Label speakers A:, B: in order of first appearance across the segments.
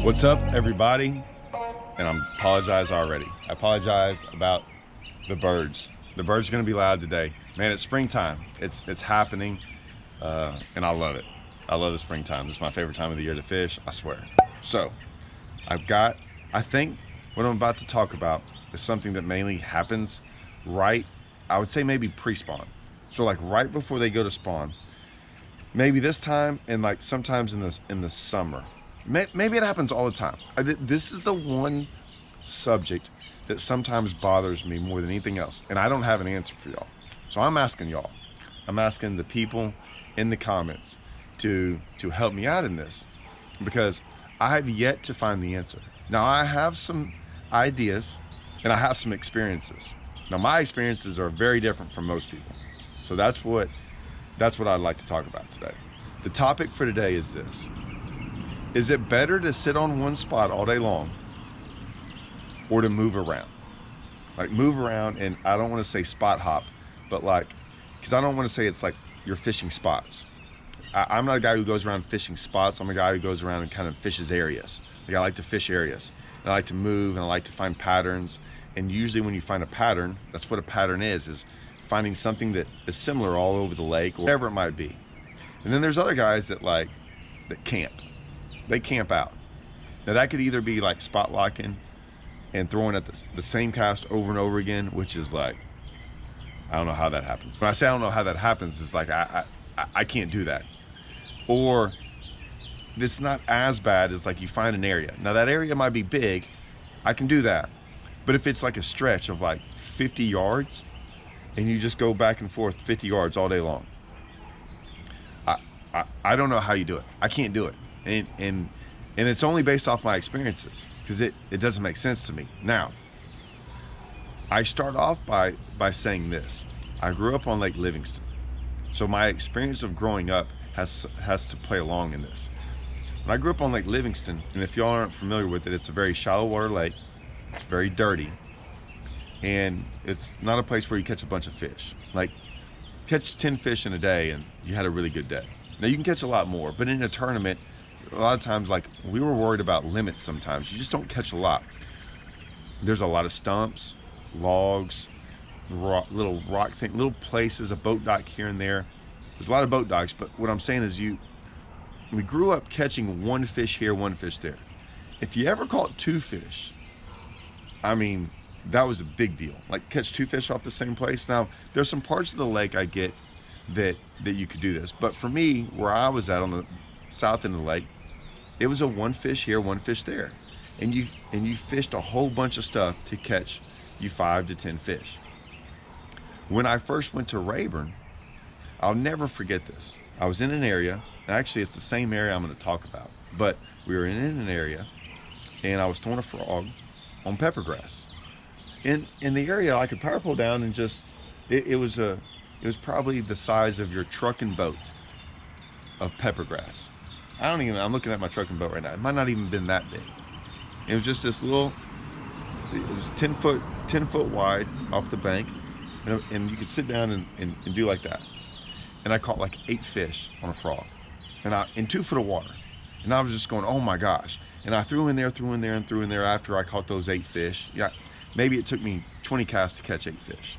A: What's up, everybody? And I apologize already. I apologize about the birds. The birds are gonna be loud today. Man, it's springtime. It's happening, and I love it. I love the springtime. It's my favorite time of the year to fish, I swear. So, I think what I'm about to talk about is something that mainly happens right, I would say maybe pre-spawn. So like right before they go to spawn. Maybe this time and like sometimes in the summer. Maybe it happens all the time. This is the one subject that sometimes bothers me more than anything else, and I don't have an answer for y'all. So I'm asking y'all. I'm asking the people in the comments to help me out in this, because I have yet to find the answer. Now I have some ideas and I have some experiences. Now my experiences are very different from most people. So that's what I'd like to talk about today. The topic for today is this. Is it better to sit on one spot all day long or to move around? Like move around, and I don't want to say spot hop, but like, because I don't want to say it's like you're fishing spots. I'm not a guy who goes around fishing spots. I'm a guy who goes around and kind of fishes areas. Like I like to fish areas. And I like to move, and I like to find patterns. And usually when you find a pattern, that's what a pattern is finding something that is similar all over the lake or whatever it might be. And then there's other guys that camp. They camp out. Now that could either be like spot locking and throwing at the same cast over and over again, which is like, I don't know how that happens. When I say I don't know how that happens, it's like I can't do that. Or it's not as bad as like you find an area. Now that area might be big, I can do that. But if it's like a stretch of like 50 yards and you just go back and forth 50 yards all day long, I don't know how you do it. I can't do it. And it's only based off my experiences, because it doesn't make sense to me. Now, I start off by saying this. I grew up on Lake Livingston. So my experience of growing up has to play along in this. When I grew up on Lake Livingston, and if y'all aren't familiar with it, it's a very shallow water lake. It's very dirty. And it's not a place where you catch a bunch of fish. Like, catch 10 fish in a day and you had a really good day. Now you can catch a lot more, but in a tournament, a lot of times, like, we were worried about limits sometimes. You just don't catch a lot. There's a lot of stumps, logs, little rock thing, little places, a boat dock here and there. There's a lot of boat docks, but what I'm saying is we grew up catching one fish here, one fish there. If you ever caught two fish, I mean, that was a big deal. Like, catch two fish off the same place. Now, there's some parts of the lake I get that you could do this, but for me, where I was at on the south end of the lake, it was a one fish here, one fish there, and you fished a whole bunch of stuff to catch you 5 to 10 fish. When I first went to Rayburn, I'll never forget this. I was in an area, and actually it's the same area I'm going to talk about, but we were in an area and I was throwing a frog on peppergrass in the area. I could power pull down and just it was probably the size of your truck and boat of peppergrass. I'm looking at my truck and boat right now. It might not even been that big. It was just this little, it was 10 foot wide off the bank, and you could sit down and do like that. And I caught like 8 fish on a frog, and in 2 foot of water. And I was just going, oh my gosh. And I threw in there after I caught those 8 fish. Yeah, maybe it took me 20 casts to catch 8 fish.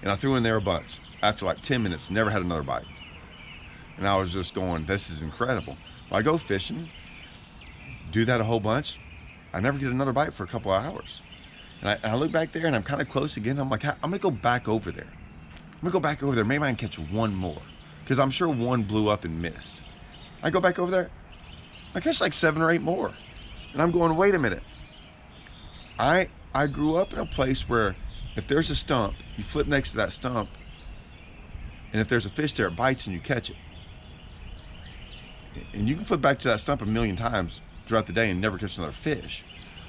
A: And I threw in there a bunch. After like 10 minutes, never had another bite. And I was just going, this is incredible. Well, I go fishing, do that a whole bunch. I never get another bite for a couple of hours. And I look back there and I'm kind of close again. I'm like, I'm gonna go back over there. Maybe I can catch one more, because I'm sure one blew up and missed. I go back over there, I catch like 7 or 8 more. And I'm going, wait a minute. I grew up in a place where if there's a stump, you flip next to that stump, and if there's a fish there, it bites and you catch it. And you can flip back to that stump a million times throughout the day and never catch another fish.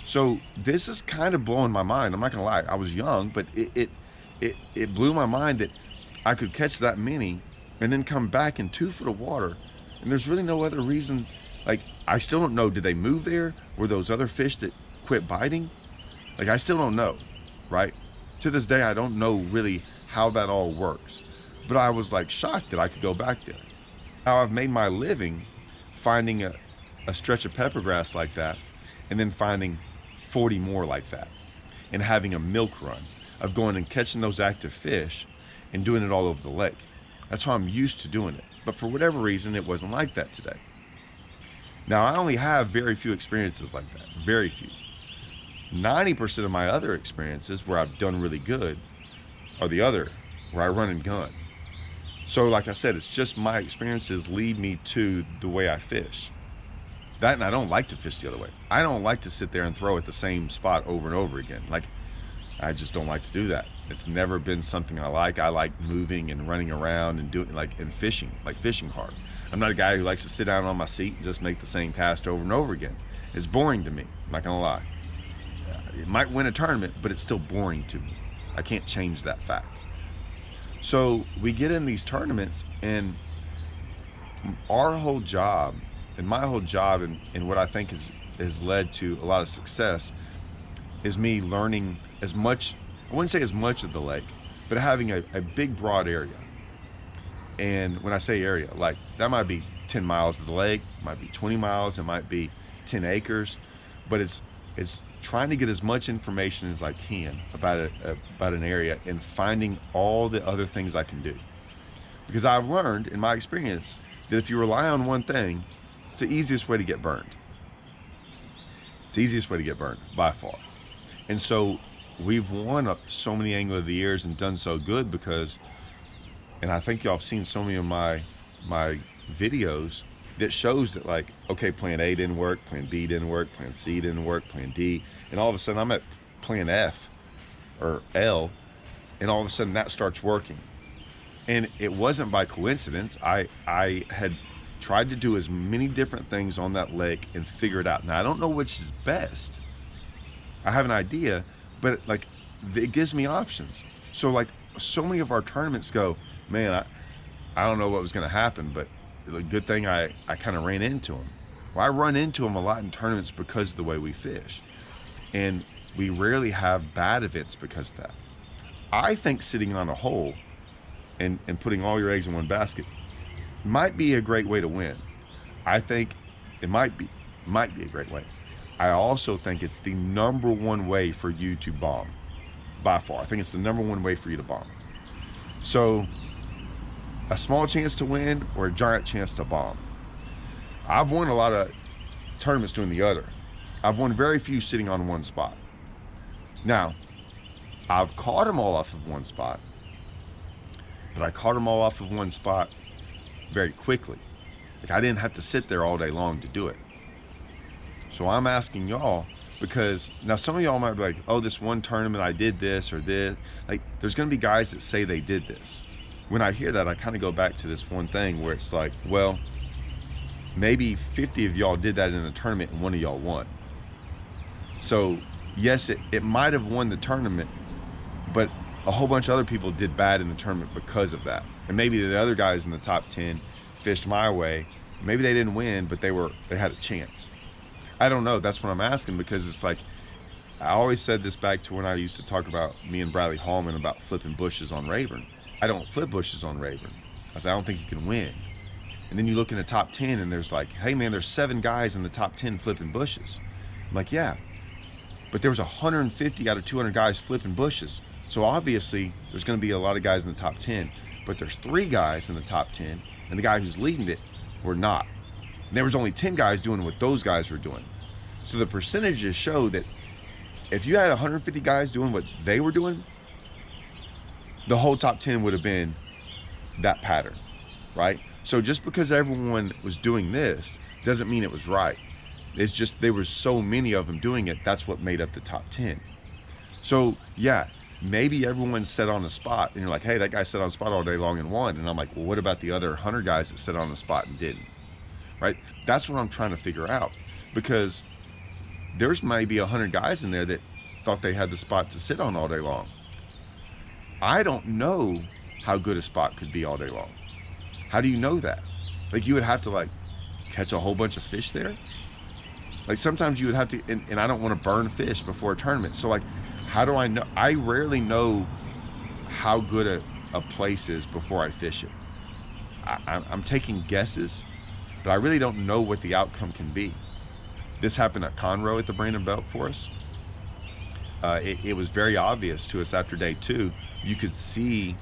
A: So this is kind of blowing my mind. I'm not gonna lie, I was young, but it blew my mind that I could catch that many and then come back in 2 foot of water. And there's really no other reason. Like, I still don't know, did they move there? Were those other fish that quit biting? Like, I still don't know, right? To this day, I don't know really how that all works. But I was like shocked that I could go back there. Now I've made my living finding a stretch of pepper grass like that and then finding 40 more like that and having a milk run of going and catching those active fish and doing it all over the lake. That's how I'm used to doing it. But for whatever reason, it wasn't like that today. Now, I only have very few experiences like that, very few. 90% of my other experiences where I've done really good are the other, where I run and gun. So like I said, it's just my experiences lead me to the way I fish. That, and I don't like to fish the other way. I don't like to sit there and throw at the same spot over and over again. Like, I just don't like to do that. It's never been something I like. I like moving and running around and doing and fishing, like fishing hard. I'm not a guy who likes to sit down on my seat and just make the same cast over and over again. It's boring to me, I'm not gonna lie. It might win a tournament, but it's still boring to me. I can't change that fact. So we get in these tournaments, and our whole job, and my whole job, and what I think has led to a lot of success, is me learning as much, I wouldn't say as much of the lake, but having a big broad area. And when I say area, like that might be 10 miles of the lake, it might be 20 miles, it might be 10 acres, but it's trying to get as much information as I can about an area and finding all the other things I can do. Because I've learned in my experience that if you rely on one thing, it's the easiest way to get burned. It's the easiest way to get burned by far. And so we've won so many Angler of the Years and done so good because, and I think y'all have seen so many of my videos that shows that, like, okay, plan A didn't work, plan B didn't work, plan C didn't work, plan D, and all of a sudden I'm at plan F or L, and all of a sudden that starts working. And it wasn't by coincidence. I had tried to do as many different things on that lake and figure it out. Now, I don't know which is best. I have an idea, but like it gives me options. So like so many of our tournaments go, man, I don't know what was going to happen, but the good thing I kind of ran into them. Well, I run into them a lot in tournaments because of the way we fish. And we rarely have bad events because of that. I think sitting on a hole and putting all your eggs in one basket might be a great way to win. I think it might be a great way. I also think it's the number one way for you to bomb, by far. I think it's the number one way for you to bomb. So a small chance to win or a giant chance to bomb. I've won a lot of tournaments doing the other. I've won very few sitting on one spot. Now, I've caught them all off of one spot, but I caught them all off of one spot very quickly. Like, I didn't have to sit there all day long to do it. So I'm asking y'all, because now some of y'all might be like, oh, this one tournament I did this or this. Like, there's gonna be guys that say they did this. When I hear that, I kind of go back to this one thing where it's like, well, maybe 50 of y'all did that in a tournament and one of y'all won. So yes, it might have won the tournament, but a whole bunch of other people did bad in the tournament because of that. And maybe the other guys in the top 10 fished my way. Maybe they didn't win, but they had a chance. I don't know. That's what I'm asking, because it's like, I always said this back to when I used to talk about me and Bradley Hallman about flipping bushes on Rayburn. I don't flip bushes on Rayburn. I said, I don't think you can win. And then you look in the top 10 and there's like, hey man, there's 7 guys in the top 10 flipping bushes. I'm like, yeah, but there was 150 out of 200 guys flipping bushes. So obviously there's going to be a lot of guys in the top 10, but there's 3 guys in the top 10 and the guy who's leading it were not. And there was only 10 guys doing what those guys were doing. So the percentages show that if you had 150 guys doing what they were doing, the whole top 10 would have been that pattern, right? So just because everyone was doing this doesn't mean it was right. It's just there were so many of them doing it, that's what made up the top 10. So yeah, maybe everyone sat on the spot and you're like, hey, that guy sat on the spot all day long and won. And I'm like, well, what about the other 100 guys that sat on the spot and didn't, right? That's what I'm trying to figure out, because there's maybe 100 guys in there that thought they had the spot to sit on all day long. I don't know how good a spot could be all day long. How do you know that? Like, you would have to like catch a whole bunch of fish there. Like sometimes you would have to, and I don't want to burn fish before a tournament. So like, how do I know? I rarely know how good a place is before I fish it. I'm taking guesses, but I really don't know what the outcome can be. This happened at Conroe at the Brandon Belt for us. It was very obvious to us after day 2. You could see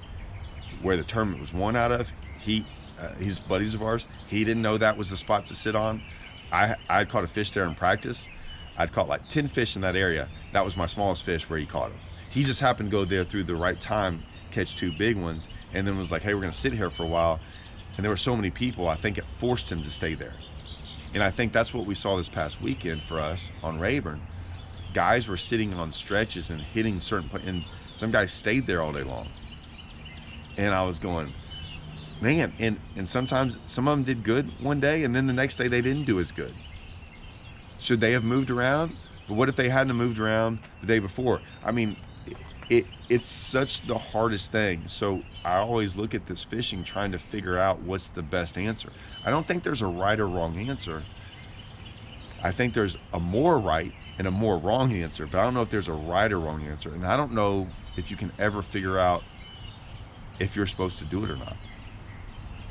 A: where the tournament was won out of. He's buddies of ours. He didn't know that was the spot to sit on. I'd caught a fish there in practice. I'd caught like 10 fish in that area. That was my smallest fish where he caught him. He just happened to go there through the right time, catch 2 big ones, and then was like, hey, we're gonna sit here for a while. And there were so many people, I think it forced him to stay there. And I think that's what we saw this past weekend for us on Rayburn. Guys were sitting on stretches and hitting certain places, and some guys stayed there all day long. And I was going, man, and sometimes some of them did good one day, and then the next day they didn't do as good. Should they have moved around? But what if they hadn't moved around the day before? I mean, it's such the hardest thing. So I always look at this fishing trying to figure out what's the best answer. I don't think there's a right or wrong answer. I think there's a more right and a more wrong answer, but I don't know if there's a right or wrong answer. And I don't know if you can ever figure out if you're supposed to do it or not.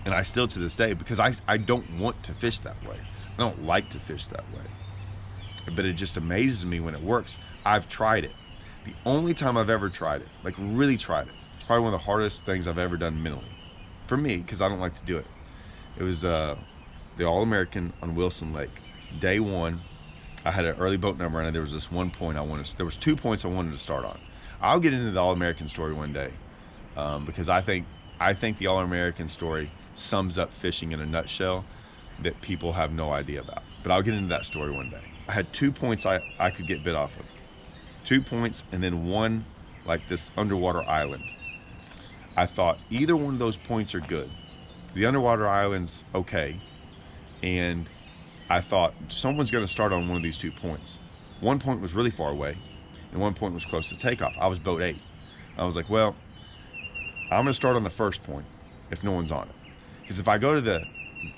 A: And I still to this day, because I don't want to fish that way. I don't like to fish that way. But it just amazes me when it works. I've tried it. The only time I've ever tried it, like really tried it, it's probably one of the hardest things I've ever done mentally. For me, because I don't like to do it. It was the All-American on Wilson Lake. Day 1, I had an early boat number, and there was this one point there was 2 points I wanted to start on. I'll get into the All-American story one day, because I think the All-American story sums up fishing in a nutshell that people have no idea about. But I'll get into that story one day. I had 2 points I could get bit off of. 2 points, and then one like this underwater island. I thought either one of those points are good. The underwater island's okay, and I thought someone's going to start on one of these 2 points. One point was really far away, and one point was close to takeoff. I was boat 8. I was like, well, I'm going to start on the first point if no one's on it. Because if I go to the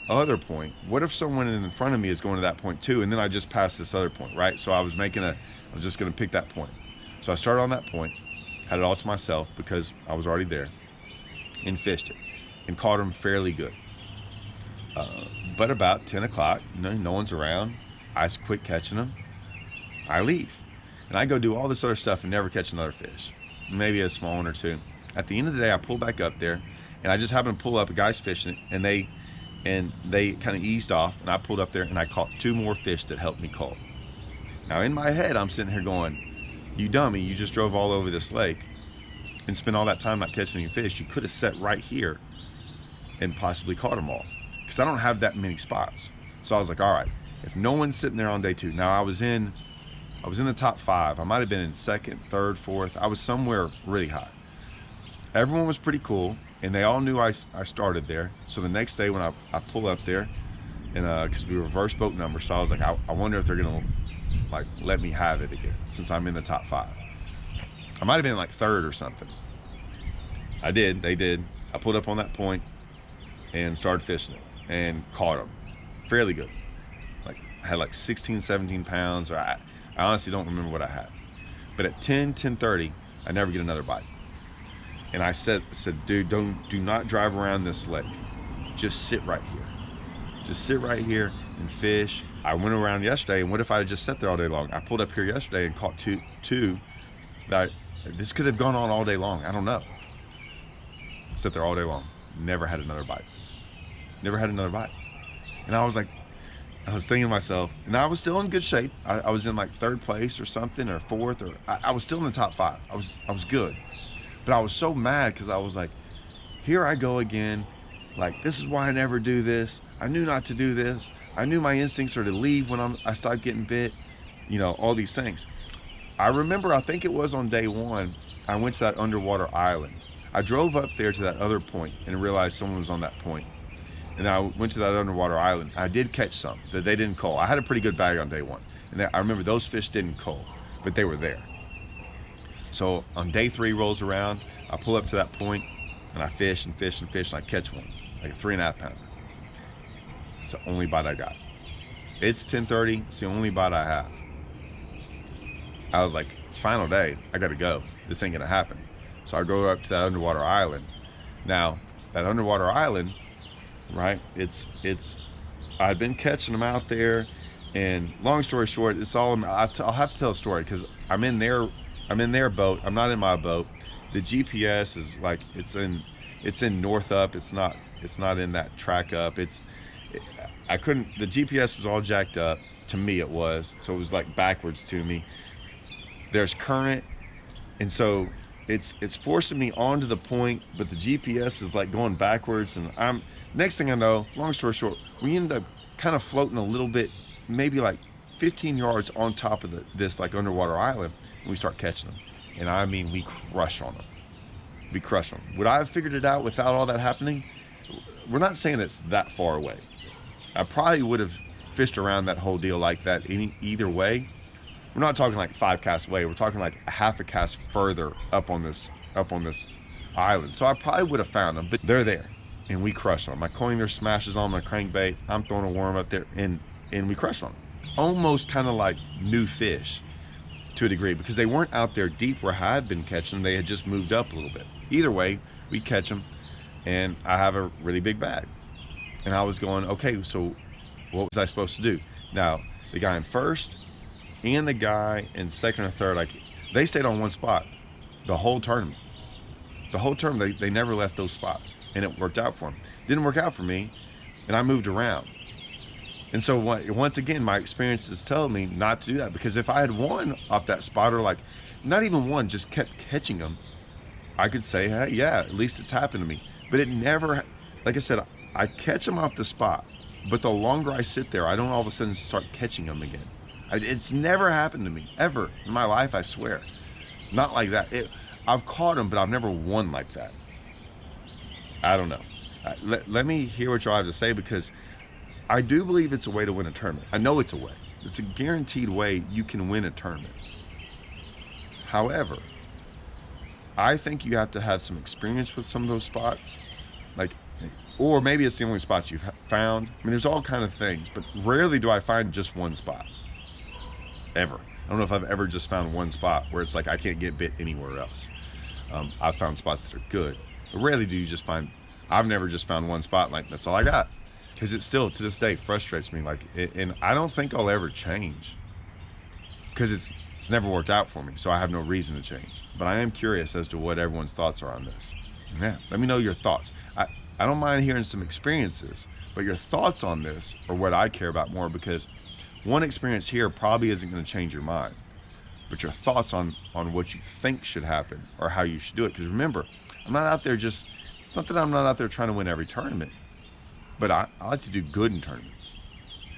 A: other point, what if someone in front of me is going to that point too, and then I just passed this other point, right? So I was just going to pick that point. So I started on that point, had it all to myself because I was already there, and fished it, and caught them fairly good. But about 10 o'clock, no one's around. I quit catching them. I leave, and I go do all this other stuff and never catch another fish. Maybe a small one or 2. At the end of the day, I pull back up there, and I just happened to pull up a guy's fishing, and they kind of eased off, and I pulled up there and I caught 2 more fish that helped me call. Now in my head, I'm sitting here going, you dummy, you just drove all over this lake and spent all that time not catching any fish. You could have sat right here and possibly caught them all, because I don't have that many spots. So I was like, all right, if no one's sitting there on day 2, now I was in the top 5. I might have been in 2nd, 3rd, 4th. I was somewhere really high. Everyone was pretty cool, and they all knew I started there. So the next day when I pull up there, and because we reverse boat number, so I was like, I wonder if they're gonna like let me have it again since I'm in the top 5. I might have been like 3rd or something. They did. I pulled up on that point and started fishing it and caught them fairly good. Like I had like 16, 17 pounds, or I honestly don't remember what I had. But at 10:30, I never get another bite. And I said, dude, do not drive around this lake. Just sit right here. Just sit right here and fish. I went around yesterday, and what if I had just sat there all day long? I pulled up here yesterday and caught two that this could have gone on all day long. I don't know. Sat there all day long. Never had another bite. Never had another bite. And I was thinking to myself, and I was still in good shape. I was in like 3rd place or something, or 4th, or I was still in the top 5. I was good. But I was so mad because I was like, here I go again. Like, this is why I never do this. I knew not to do this. I knew my instincts are to leave when I stopped getting bit. You know, all these things. I remember, I think it was on day 1, I went to that underwater island. I drove up there to that other point and realized someone was on that point. And I went to that underwater island. I did catch some that they didn't cull. I had a pretty good bag on day 1. And I remember those fish didn't cull, but they were there. So on day 3 rolls around, I pull up to that point and I fish and fish and fish, and I catch one, like a 3.5 pounder. It's the only bite I got. It's 10:30, it's the only bite I have. I was like, it's final day, I gotta go. This ain't gonna happen. So I go up to that underwater island. Now, that underwater island, right, it's I'd been catching them out there, and long story short, it's all, I'll have to tell a story because I'm in their boat. I'm not in my boat. The GPS is like, it's in north up. It's not in that track up. The GPS was all jacked up. To me it was, so it was like backwards to me. There's current, and so it's forcing me onto the point, but the GPS is like going backwards, and next thing I know, long story short, we end up kind of floating a little bit, maybe like 15 yards on top of this like underwater island, and we start catching them. And I mean, we crush on them. We crush them. Would I have figured it out without all that happening? We're not saying it's that far away. I probably would have fished around that whole deal like that either way. We're not talking like 5 casts away. We're talking like a half a cast further up on this island. So I probably would have found them, but they're there, and we crush them. My coiner smashes on my crankbait. I'm throwing a worm up there, and we crush them. Almost kind of like new fish to a degree, because they weren't out there deep where I had been catching them. They had just moved up a little bit. Either way, we catch them, and I have a really big bag. And I was going, okay, so what was I supposed to do? Now, the guy in first and the guy in second or third, they stayed on one spot the whole tournament. The whole term, they never left those spots, and it worked out for them. Didn't work out for me, and I moved around. And so once again, my experience is telling me not to do that, because if I had won off that spot, or like not even one, just kept catching them, I could say, hey, yeah, at least it's happened to me. But it never, like I said, I catch them off the spot, but the longer I sit there, I don't all of a sudden start catching them again. It's never happened to me, ever, in my life, I swear. Not like that. I've caught them, but I've never won like that. I don't know. Let me hear what y'all have to say, because I do believe it's a way to win a tournament. I know it's a way. It's a guaranteed way you can win a tournament. However, I think you have to have some experience with some of those spots. Or maybe it's the only spot you've found. I mean, there's all kind of things, but rarely do I find just one spot. Ever. I don't know if I've ever just found one spot where it's like I can't get bit anywhere else. I've found spots that are good, but rarely do you just find, I've never just found one spot like that's all I got. Because it still, to this day, frustrates me. And I don't think I'll ever change, because it's never worked out for me, so I have no reason to change. But I am curious as to what everyone's thoughts are on this. Yeah, let me know your thoughts. I don't mind hearing some experiences, but your thoughts on this are what I care about more, because one experience here probably isn't going to change your mind, but your thoughts on what you think should happen or how you should do it. Because remember, I'm not out there it's not that I'm not out there trying to win every tournament, but I like to do good in tournaments.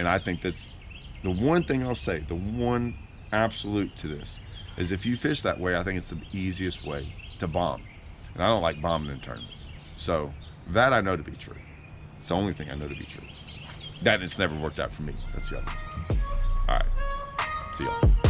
A: And I think that's the one thing I'll say, the one absolute to this, is if you fish that way, I think it's the easiest way to bomb. And I don't like bombing in tournaments. So that I know to be true. It's the only thing I know to be true. That it's never worked out for me. That's the other. All right. See y'all.